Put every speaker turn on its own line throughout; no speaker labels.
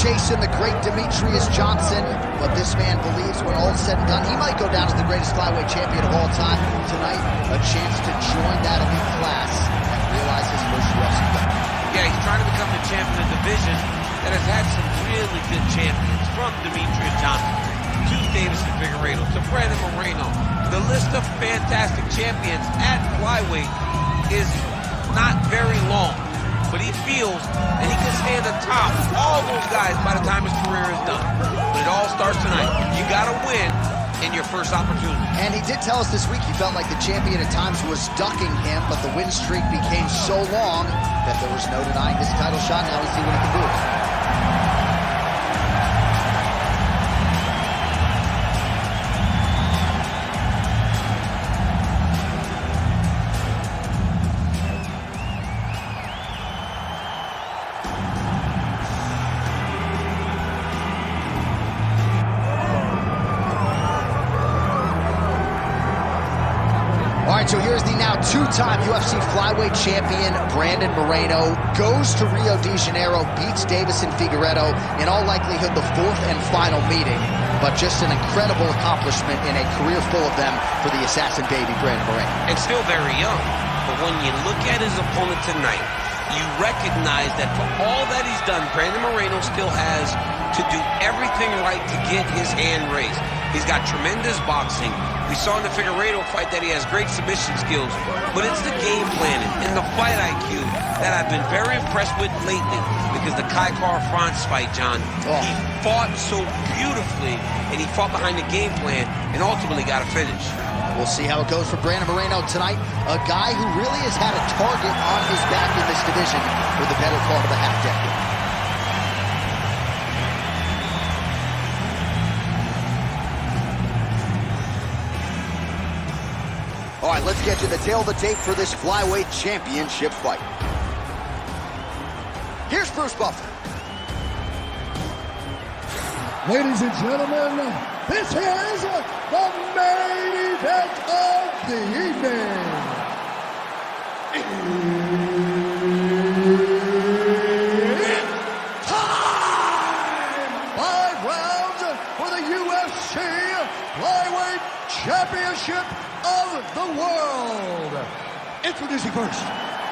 chasing the great Demetrius Johnson, but this man believes when all's said and done, he might go down as the greatest flyweight champion of all time. Tonight, a chance to join that elite class and realize his first UFC win.
Yeah, he's trying to become the champion of the division that has had some really good champions, from Demetrius Johnson to Davison Figueiredo to Brandon Moreno. The list of fantastic champions at flyweight is not very long, but he feels that he can stand atop all those guys by the time his career is done. But it all starts tonight. You gotta win in your first opportunity. And he did tell us this week he felt like the champion at times was ducking him, but the win streak became so long that there was no denying this title shot. Now we see what he can do. So here's the now two-time UFC flyweight champion, Brandon Moreno, goes to Rio de Janeiro, beats Davison Figueiredo, in all likelihood the fourth and final meeting, but just an incredible accomplishment in a career full of them for the assassin baby, Brandon Moreno. And still very young, but when you look at his opponent tonight, you recognize that for all that he's done, Brandon Moreno still has to do everything right to get his hand raised. He's got tremendous boxing. We saw in the Figueiredo fight that he has great submission skills, but it's the game planning and the fight IQ that I've been very impressed with lately, because the Kai Kara-France fight, John, he fought so beautifully, and he fought behind the game plan and ultimately got a finish. We'll see how it goes for Brandon Moreno tonight, a guy who really has had a target on his back in this division for the better part of a half-decade. All right, let's get to the tail of the tape for this flyweight championship fight. Here's Bruce Buffer.
Ladies and gentlemen, this is the main event of the evening. It's time! 5 rounds for the UFC Flyweight Championship of the world. Introducing first,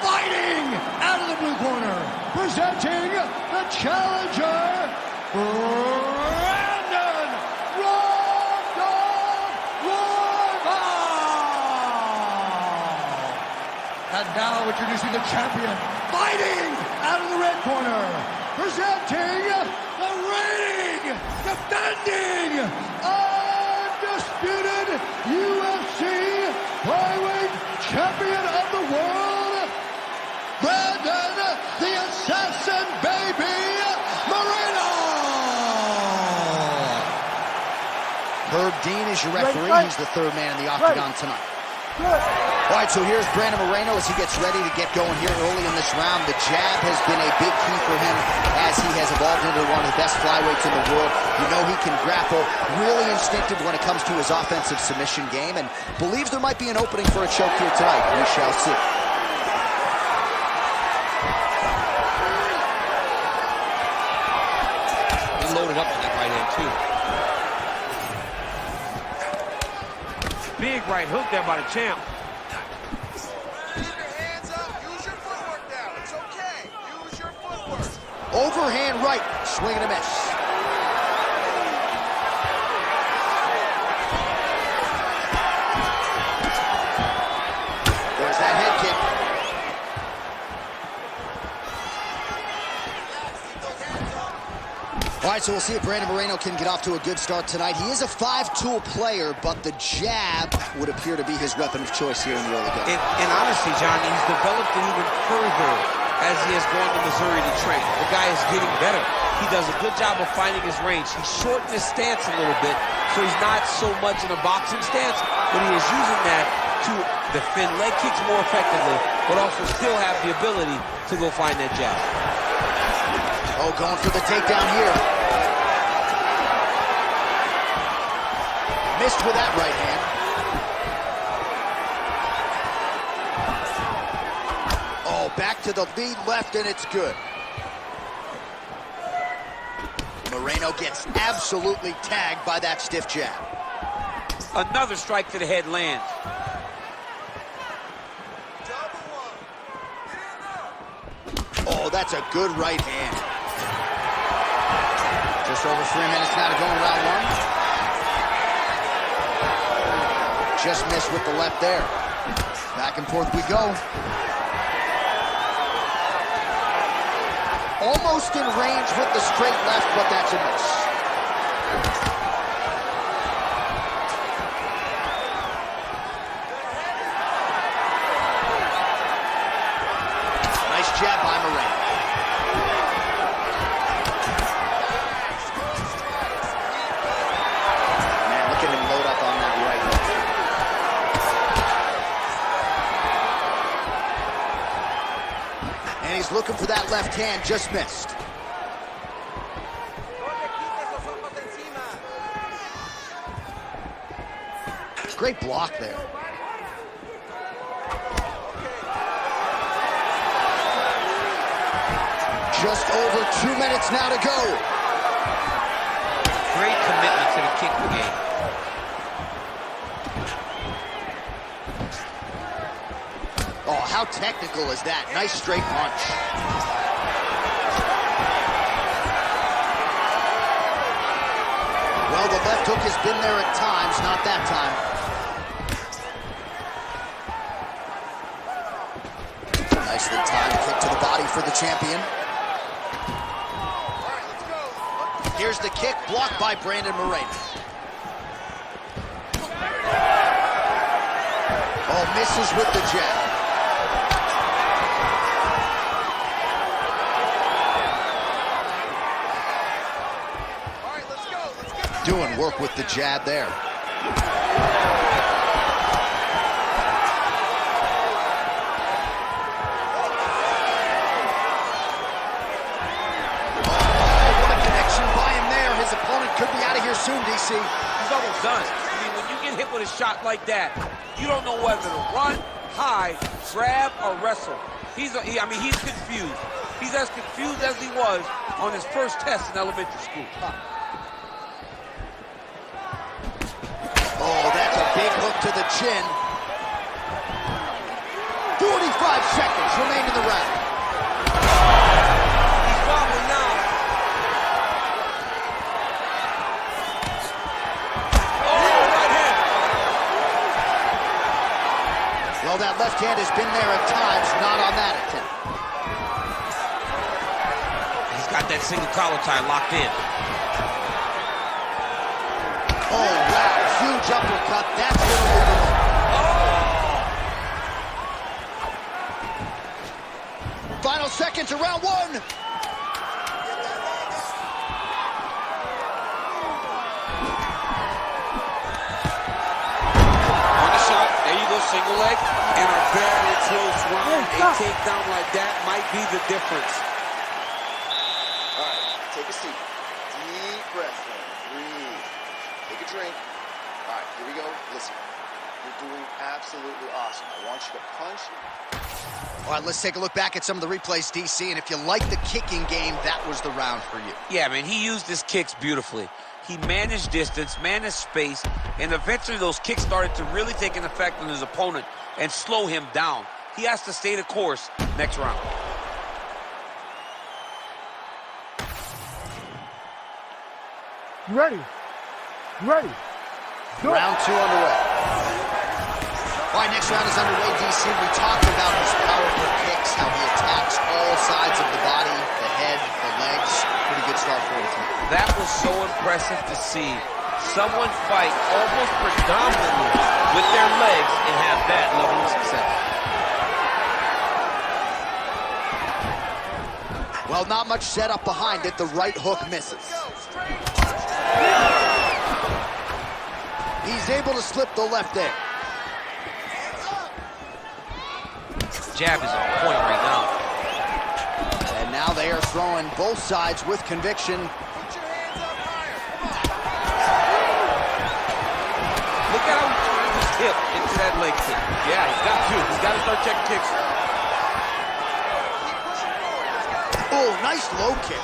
fighting out of the blue corner, presenting the challenger, Brandon Royval. And now introducing the champion, fighting out of the red corner, presenting the reigning, defending, undisputed UFC flyweight champion of the world, Brandon the Assassin Baby Moreno. Herb Dean is your referee. He's the third man in the octagon tonight. All right, so here's Brandon Moreno as he gets ready to get going here early in this round. The jab has been a big key for him as he has evolved into one of the best flyweights in the world. You know he can grapple, really instinctive when it comes to his offensive submission game, and believes there might be an opening for a choke here tonight. We shall see. He loaded up on that right hand, too.
Big right hook there by the champ.
Keep your hands up. Use your footwork now. It's okay. Use your footwork.
Overhand right, swing and a miss. There's that head kick. All right, so we'll see if Brandon Moreno can get off to a good start tonight. He is a 5-tool player, but the jab would appear to be his weapon of choice here in the early game.
And honestly, John, he's developed it even further as he has gone to Missouri to train. The guy is getting better. He does a good job of finding his range. He's shortened his stance a little bit, so he's not so much in a boxing stance, but he is using that to defend leg kicks more effectively, but also still have the ability to go find that jab.
Oh, going for the takedown here. Missed with that right hand. Oh, back to the lead left, and it's good.
Moreno gets absolutely tagged by that stiff jab.
Another strike to the head lands.
Oh, that's a good right hand. Just over 3 minutes now to go in round one. Just missed with the left there. Back and forth we go. Almost in range with the straight left, but that's a miss. Nice jab by Moreno. Man, look at him load up on that right hook. And he's looking for that left hand, just missed. Great block there. Just over 2 minutes now to go.
Great commitment to the kicking game.
Oh, how technical is that? Nice straight punch. Well, the left hook has been there at times, not that time. Nicely timed kick to the body for the champion. Here's the kick, blocked by Brandon Moreno. Oh, misses with the jab. Doing work with the jab there. Could be out of here soon, DC.
He's almost done. I mean, when you get hit with a shot like that, you don't know whether to run, hide, grab, or wrestle. He's confused. He's as confused as he was on his first test in elementary school.
Oh, that's a big hook to the chin. 45 seconds remain in the round.
He's wobbling now.
Well, that left hand has been there at times, not on that attempt.
He's got that single collar tie locked in.
Oh, wow, huge uppercut. That's going to move him up. Final seconds of round one.
Single leg and a very close round. A takedown like that might be the difference.
All right, take a seat. Deep breath in. Breathe. Take a drink. All right, here we go. Listen, you're doing absolutely awesome. I want you to punch.
All right, let's take a look back at some of the replays, DC. And if you like the kicking game, that was the round for you.
Yeah, man, he used his kicks beautifully. He managed distance, managed space, and eventually those kicks started to really take an effect on his opponent and slow him down. He has to stay the course next round.
You ready? You ready? Go.
Round two underway. All right, next round is underway, DC. We talked about his powerful kicks, how he attacks all sides of the body, the head, the legs. Pretty good start for him tonight.
That was so impressive to see. Someone fight almost predominantly with their legs and have that level of success.
Well, not much setup behind it. The right hook misses. He's able to slip the left there.
Jab is on point right now.
And now they are throwing both sides with conviction.
Look at how he turned his hip into that leg kick. Yeah, he's got to. He's got to start checking kicks.
Oh, nice low kick.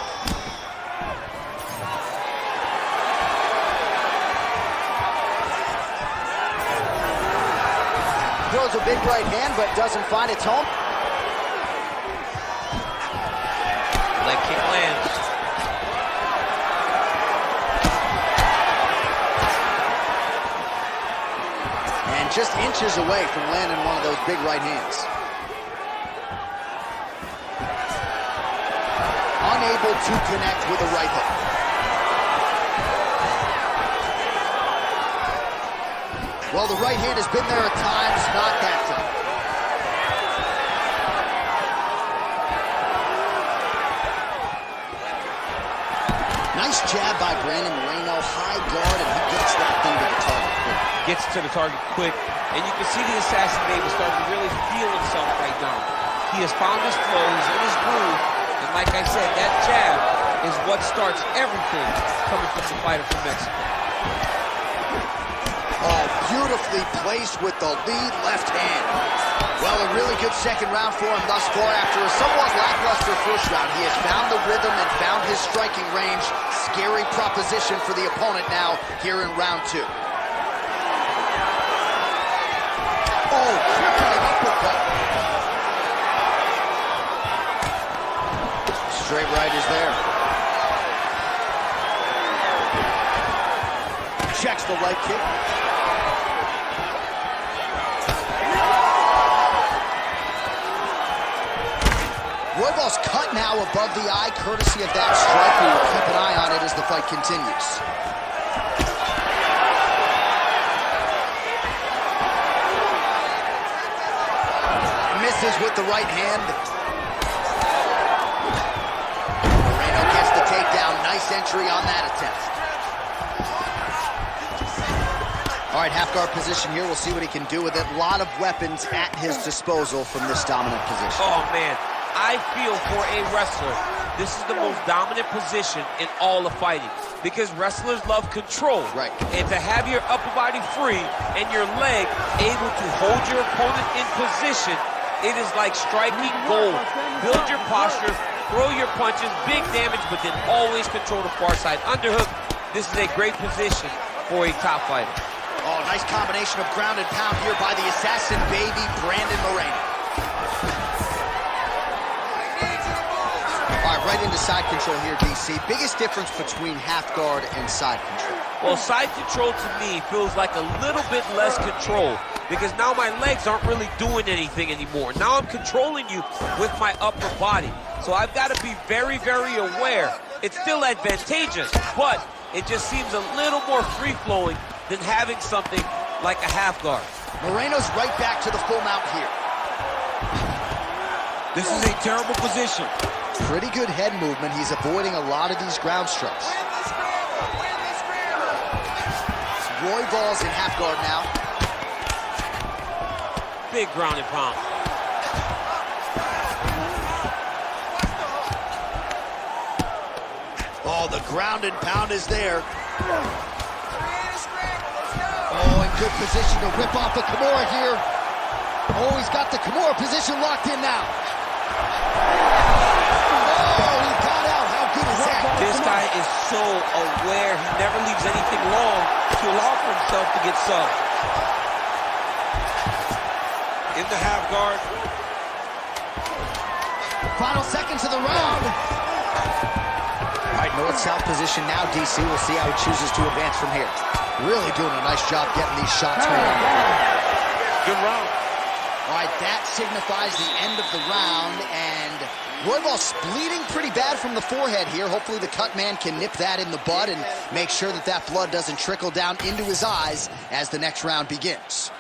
throws a big right hand, but doesn't find its home.
Leg kick lands.
And just inches away from landing one of those big right hands. Unable to connect with a right hook. Well, the right hand has been there at times, not that time. Nice jab by Brandon Moreno, high guard, and he gets that thing to the target quick.
Gets to the target quick, and you can see the assassin baby starting to really feel himself right now. He has found his flow, he's in his groove, and like I said, that jab is what starts everything coming from the fighter from Mexico.
Oh, beautifully placed with the lead left hand. Well, a really good second round for him thus far. After a somewhat lackluster first round, he has found the rhythm and found his striking range. Scary proposition for the opponent now here in round 2. Oh, crippling uppercut. Straight right is there. Checks the leg kick. Royval's cut now above the eye, courtesy of that strike. We will keep an eye on it as the fight continues. Misses with the right hand. Moreno gets the takedown. Nice entry on that attempt. All right, half guard position here. We'll see what he can do with it. A lot of weapons at his disposal from this dominant position.
Oh, man. I feel for a wrestler, this is the most dominant position in all of fighting because wrestlers love control.
Right.
And to have your upper body free and your leg able to hold your opponent in position, it is like striking gold. Build your posture, throw your punches, big damage, but then always control the far side underhook. This is a great position for a top fighter.
Oh, nice combination of ground and pound here by the assassin baby, Brandon Moreno. All right, right into side control here, DC. Biggest difference between half guard and side control?
Well, side control to me feels like a little bit less control because now my legs aren't really doing anything anymore. Now I'm controlling you with my upper body. So I've got to be very, very aware. It's still advantageous, but it just seems a little more free-flowing than having something like a half guard.
Moreno's right back to the full mount here.
This is a terrible position.
Pretty good head movement. He's avoiding a lot of these ground strikes. Royval's in half guard now.
Big ground and pound.
Oh, the ground and pound is there. Oh, in good position to rip off the Kimura here. Oh, he's got the Kimura position locked in now. Oh, he got out. How good is that?
This guy is so aware. He never leaves anything long to allow for himself to get subbed. In the half guard.
Final seconds of the round. All right, north-south position now, DC. We'll see how he chooses to advance from here. Really doing a nice job getting these shots going.
Good round.
All right, that signifies the end of the round, and Royval's bleeding pretty bad from the forehead here. Hopefully the cut man can nip that in the bud and make sure that that blood doesn't trickle down into his eyes as the next round begins.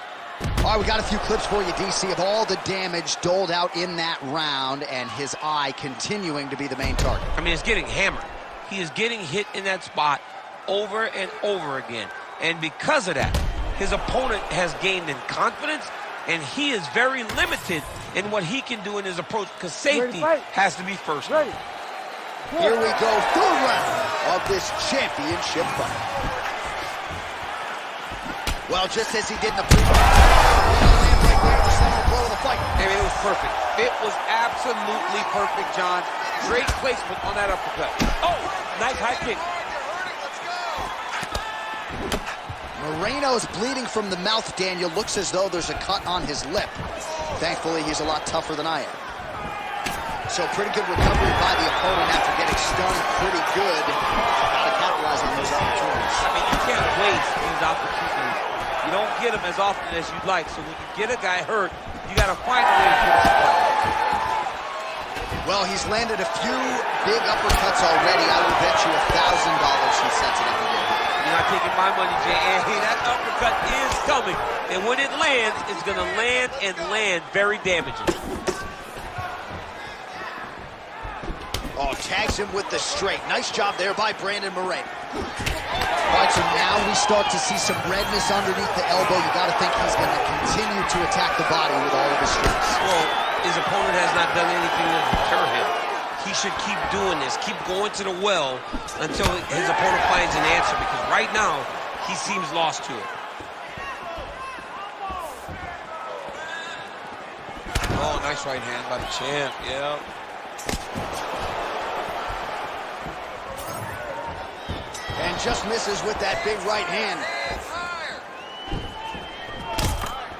All right, we got a few clips for you, DC, of all the damage doled out in that round, and his eye continuing to be the main target.
I mean, it's getting hammered. He is getting hit in that spot over and over again. And because of that, his opponent has gained in confidence, and he is very limited in what he can do in his approach, because safety has to be first.
Here we go, third round of this championship fight. Well, just as he did in the previous blow of the fight.
I mean, it was perfect. It was absolutely perfect, John. Great placement on that uppercut. Oh, nice high kick.
Moreno's bleeding from the mouth, Daniel. Looks as though there's a cut on his lip. Thankfully, he's a lot tougher than I am. So pretty good recovery by the opponent after getting stunned pretty good. Got to capitalize on those opportunities.
I mean, you can't waste these opportunities. You don't get them as often as you'd like. So when you get a guy hurt, you got to find a way to finish the fight.
Well, he's landed a few big uppercuts already. I will bet you $1,000 he sets it up again.
You're not taking my money, Jay. And that uppercut is coming. And when it lands, it's going to land and land very damaging.
Oh, tags him with the straight. Nice job there by Brandon Moreno. All right, so now we start to see some redness underneath the elbow. You got to think he's going to continue to attack the body with all of his strikes.
Well, his opponent has not done anything to deter him. He should keep doing this, keep going to the well until his opponent finds an answer, because right now, he seems lost to it. Oh, nice right hand by the champ, yeah.
And just misses with that big right hand.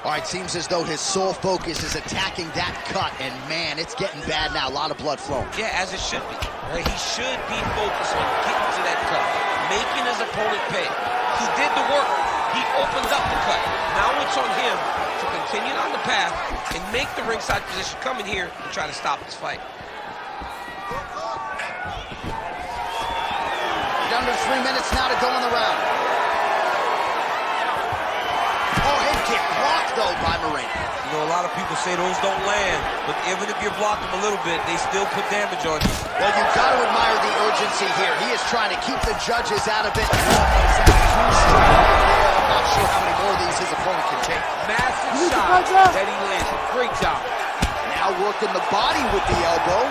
All right, seems as though his sole focus is attacking that cut, and man, it's getting bad now. A lot of blood flowing.
Yeah, as it should be. Right? He should be focused on getting to that cut, making his opponent pay. He did the work. He opened up the cut. Now it's on him to continue on the path and make the ringside position, come in here and try to stop this fight.
Under 3 minutes now to go in the round. Oh, head kick blocked, though, by Moreno.
You know, a lot of people say those don't land, but even if you block them a little bit, they still put damage on you.
Well, you've got to admire the urgency here. He is trying to keep the judges out of it. I'm not sure how many more of these his opponent can take.
Massive shot that he landed. Great job.
Now working the body with the elbow.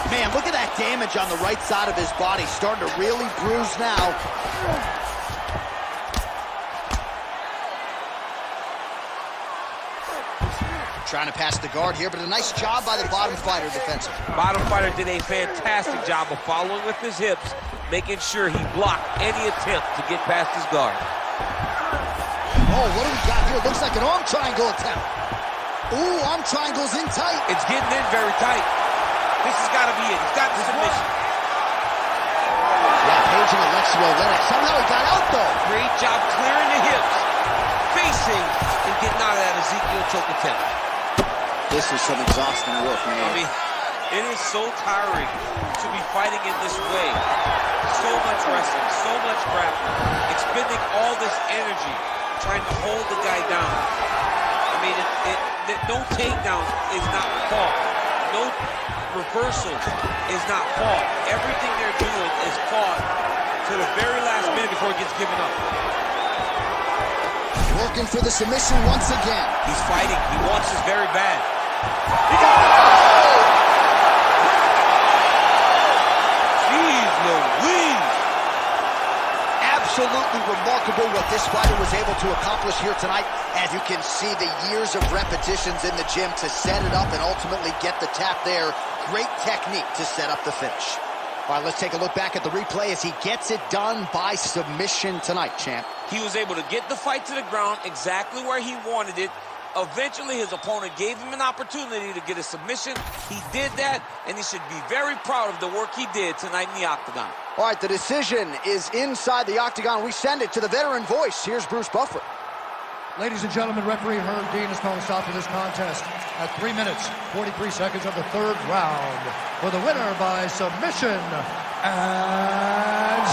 Man, look at that damage on the right side of his body. Starting to really bruise now. Trying to pass the guard here, but a nice job by the bottom fighter defensively.
Bottom fighter did a fantastic job of following with his hips, making sure he blocked any attempt to get past his guard.
Oh, what do we got here? Looks like an arm triangle attempt. Ooh, arm triangle's in tight.
It's getting in very tight. This has got to be it. He's got the submission.
Yeah, paging Alexio Lennox. Somehow he got out, though.
Great job clearing the hips, facing, and getting out of that Ezekiel choke attempt.
This is some exhausting work, man.
I mean, it is so tiring to be fighting in this way. So much wrestling, so much grappling, expending all this energy trying to hold the guy down. I mean, no takedown is not fault. No reversal is not fault. Everything they're doing is fought to the very last minute before it gets given up.
Working for the submission once again.
He's fighting. He wants this very bad.
He got it!
Jeez Louise!
Absolutely remarkable what this fighter was able to accomplish here tonight. As you can see, the years of repetitions in the gym to set it up and ultimately get the tap there. Great technique to set up the finish. All right, let's take a look back at the replay as he gets it done by submission tonight, champ.
He was able to get the fight to the ground exactly where he wanted it. Eventually, his opponent gave him an opportunity to get a submission. He did that, and he should be very proud of the work he did tonight in the octagon.
All right, the decision is inside the octagon. We send it to the veteran voice. Here's Bruce Buffer.
Ladies and gentlemen, referee Herb Dean has called a stop to this contest at 3 minutes, 43 seconds of the third round. For the winner by submission, and